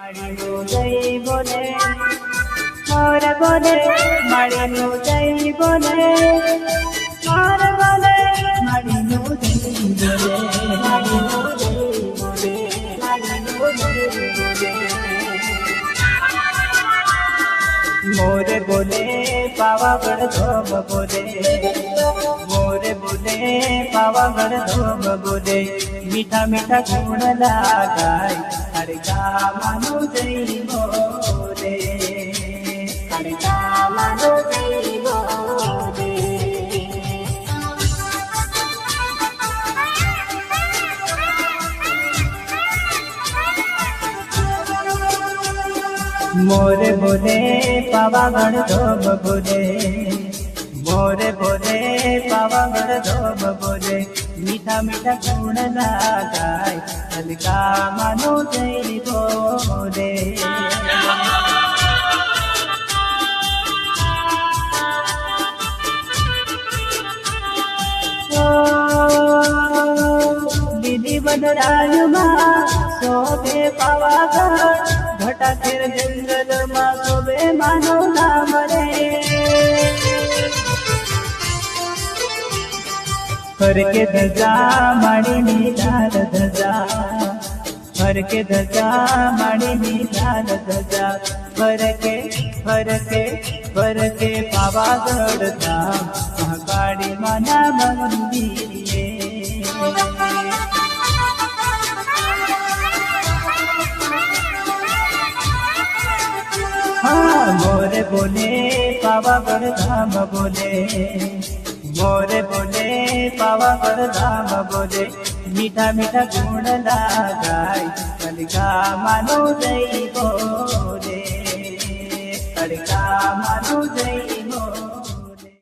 માળીનું જય બોલે મોર બોલે માળીનું જય બોલે મોર બોલે માળીનું જય બોલે માળીનું જય બોલે માળીનું જય બોલે મોરે બોલે પાવાગઢ ધોમ બોલે મોરે બોલે પાવાગઢ ધોમ બોલે મીઠા મીઠા ગુણ લાગાય હરકા માનો જય બોલે હરકા માનો જય બોલે मोरे बोले पावागढ़ धोम बोले मोरे बोले पावागढ़ धोम बोले मीठा मीठा गुण लागाय हल्का मानो जय बोले दीदी बदराय शोभे पावागढ़ घटा खेर जंगल मा शोभे मानो नाम रे फर के धजा माड़ी लाल धजा फर के धजा माड़ी लाल धजा फर के पावागढ़ धाम महाकाली माना मंदिर मोरे बोले पावागढ़ धाम बोले मोरे बोले पावागढ़ धाम बोले मीठा मीठा गुण लागाय हल्का मानो जय बोले हल्का मानो जय